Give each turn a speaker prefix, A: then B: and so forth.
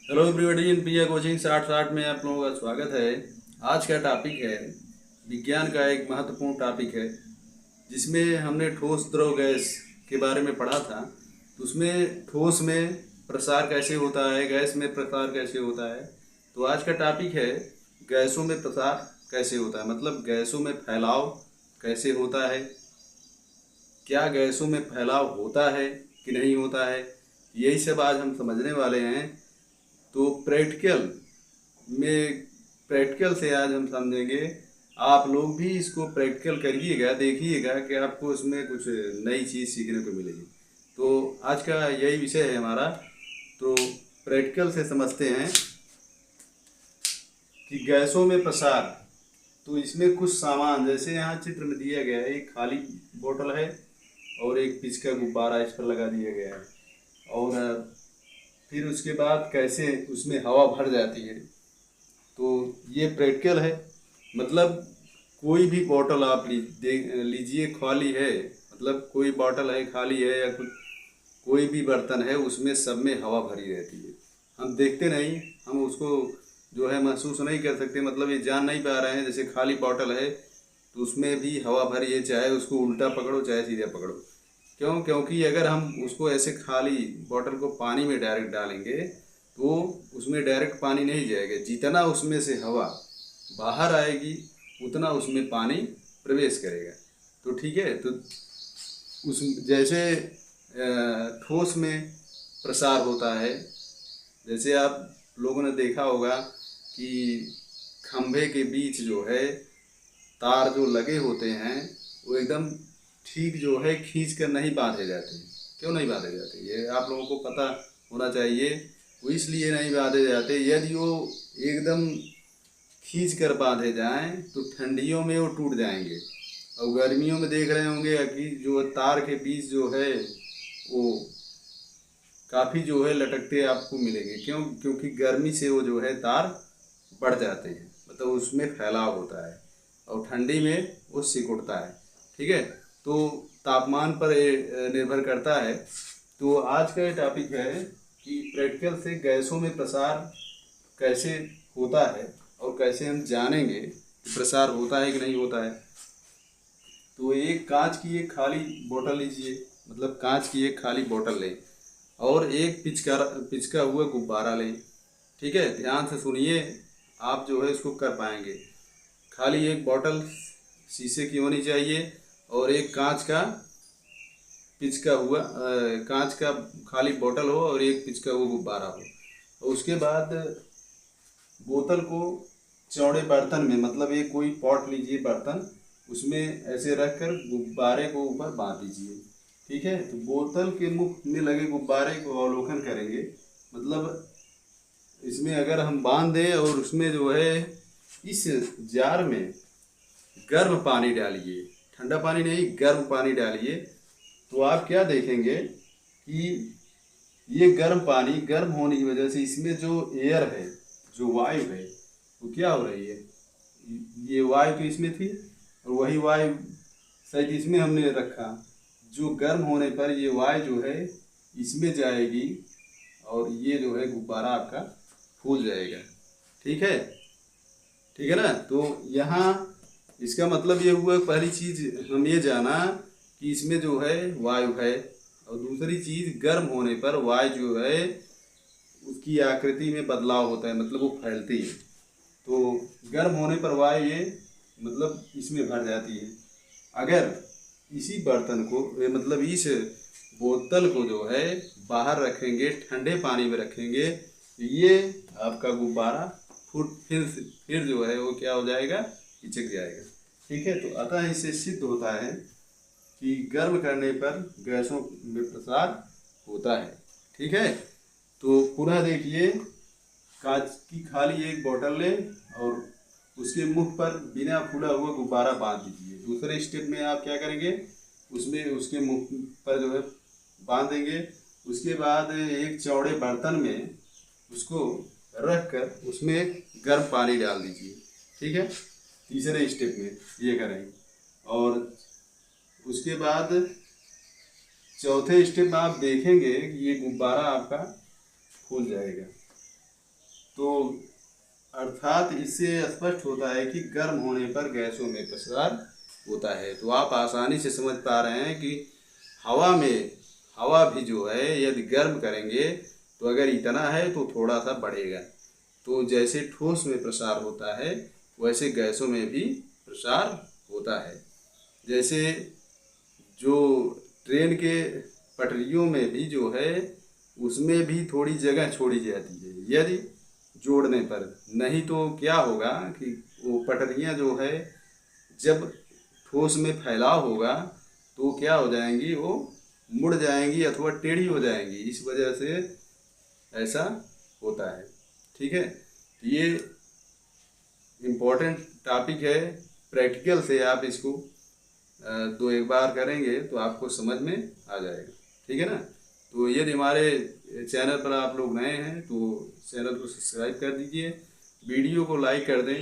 A: Hello everybody, इन पिया coaching 60-60 में आप लोगों का स्वागत है। आज का टॉपिक है विज्ञान का एक महत्वपूर्ण टॉपिक है जिसमें हमने ठोस द्रव गैस के बारे में पढ़ा था। तो उसमें ठोस में प्रसार कैसे होता है, गैस में प्रसार कैसे होता है। तो आज का टॉपिक है गैसों में प्रसार कैसे होता है, मतलब गैसों में फैलाव कैसे होता है, क्या गैसों में फैलाव होता है कि नहीं होता है, यही सब आज हम समझने वाले हैं। तो प्रैक्टिकल से आज हम समझेंगे। आप लोग भी इसको प्रैक्टिकल करिएगा, देखिएगा कि आपको इसमें कुछ नई चीज़ सीखने को मिलेगी। तो आज का यही विषय है हमारा। तो प्रैक्टिकल से समझते हैं कि गैसों में प्रसार। तो इसमें कुछ सामान, जैसे यहाँ चित्र में दिया गया है, एक खाली बोतल है और एक पिच का गुब्बारा इस पर लगा दिया गया है। और फिर उसके बाद कैसे उसमें हवा भर जाती है। तो ये प्रैक्टिकल है। मतलब कोई भी बॉटल आप लीजिए, खाली है, मतलब कोई बॉटल है खाली है, या कुछ कोई भी बर्तन है, उसमें सब में हवा भरी रहती है। हम देखते नहीं, हम उसको जो है महसूस नहीं कर सकते, मतलब ये जान नहीं पा रहे हैं। जैसे खाली बॉटल है तो उसमें भी हवा भरी है, चाहे उसको उल्टा पकड़ो चाहे सीधा पकड़ो। क्यों? क्योंकि अगर हम उसको ऐसे खाली बॉटल को पानी में डायरेक्ट डालेंगे तो उसमें डायरेक्ट पानी नहीं जाएगा। जितना उसमें से हवा बाहर आएगी उतना उसमें पानी प्रवेश करेगा। तो ठीक है। तो उस जैसे ठोस में प्रसार होता है, जैसे आप लोगों ने देखा होगा कि खंभे के बीच जो है तार जो लगे होते हैं वो एकदम ठीक जो है खींच कर नहीं बांधे जाते हैं। क्यों नहीं बांधे जाते, ये आप लोगों को पता होना चाहिए। वो इसलिए नहीं बांधे जाते, यदि वो एकदम खींच कर बांधे जाएं तो ठंडियों में वो टूट जाएंगे। और गर्मियों में देख रहे होंगे कि जो तार के बीच जो है वो काफ़ी जो है लटकते आपको मिलेंगे। क्यों? क्योंकि गर्मी से वो जो है तार बढ़ जाते हैं, मतलब उसमें फैलाव होता है। और ठंडी में वो सिकुड़ता है। ठीक है। तो तापमान पर निर्भर करता है। तो आज का ये टॉपिक है कि प्रैक्टिकल से गैसों में प्रसार कैसे होता है और कैसे हम जानेंगे कि प्रसार होता है कि नहीं होता है। तो एक कांच की एक खाली बोतल लीजिए, मतलब कांच की एक खाली बोतल लें और एक पिचका हुआ गुब्बारा लें। ठीक है, ध्यान से सुनिए, आप जो है इसको कर पाएंगे। खाली एक बोतल शीशे की होनी चाहिए और एक कांच का खाली बोतल हो और एक पिचका हुआ गुब्बारा हो। और उसके बाद बोतल को चौड़े बर्तन में, मतलब एक कोई पॉट लीजिए बर्तन, उसमें ऐसे रख कर गुब्बारे को ऊपर बांध दीजिए। ठीक है। तो बोतल के मुख में लगे गुब्बारे को अवलोकन करेंगे। मतलब इसमें अगर हम बांध दें और उसमें जो है इस जार में गर्म पानी डालिए, ठंडा पानी नहीं, गर्म पानी डालिए। तो आप क्या देखेंगे कि ये गर्म पानी गर्म होने की वजह से इसमें जो एयर है, जो वायु है, वो क्या हो रही है। ये वायु तो इसमें थी और वही वायु शायद इसमें हमने रखा। जो गर्म होने पर ये वायु जो है इसमें जाएगी और ये जो है गुब्बारा आपका फूल जाएगा। ठीक है। ठीक है ना। तो यहाँ इसका मतलब ये हुआ, पहली चीज हम ये जाना कि इसमें जो है वायु है। और दूसरी चीज, गर्म होने पर वायु जो है उसकी आकृति में बदलाव होता है, मतलब वो फैलती है। तो गर्म होने पर वायु ये मतलब इसमें भर जाती है। अगर इसी बर्तन को मतलब इस बोतल को जो है बाहर रखेंगे, ठंडे पानी में रखेंगे, तो ये आपका गुब्बारा फुट फिर जो है वो क्या हो जाएगा, पिचक जाएगा। ठीक है। तो अतः इससे सिद्ध होता है कि गर्म करने पर गैसों में प्रसार होता है। ठीक है। तो पुनः देखिए, कांच की खाली एक बोतल लें और उसके मुख पर बिना फूला हुआ गुब्बारा बांध दीजिए। दूसरे स्टेप में आप क्या करेंगे, उसमें उसके मुख पर जो है बांध देंगे। उसके बाद एक चौड़े बर्तन में उसको रख कर उसमें गर्म पानी डाल दीजिए। ठीक है। तीसरे स्टेप में ये करेंगे। और उसके बाद चौथे स्टेप में आप देखेंगे कि ये गुब्बारा आपका फूल जाएगा। तो अर्थात इससे स्पष्ट होता है कि गर्म होने पर गैसों में प्रसार होता है। तो आप आसानी से समझ पा रहे हैं कि हवा भी जो है यदि गर्म करेंगे तो अगर इतना है तो थोड़ा सा बढ़ेगा। तो जैसे ठोस में प्रसार होता है वैसे गैसों में भी प्रसार होता है। जैसे जो ट्रेन के पटरियों में भी जो है उसमें भी थोड़ी जगह छोड़ी जाती है यदि जोड़ने पर, नहीं तो क्या होगा कि वो पटरियाँ जो है जब ठोस में फैलाव होगा तो क्या हो जाएंगी, वो मुड़ जाएंगी अथवा टेढ़ी हो जाएंगी। इस वजह से ऐसा होता है। ठीक है, तो ये इम्पोर्टेंट टॉपिक है। प्रैक्टिकल से आप इसको दो एक बार करेंगे तो आपको समझ में आ जाएगा। ठीक है ना। तो यदि हमारे चैनल पर आप लोग नए हैं तो चैनल को सब्सक्राइब कर दीजिए, वीडियो को लाइक कर दें।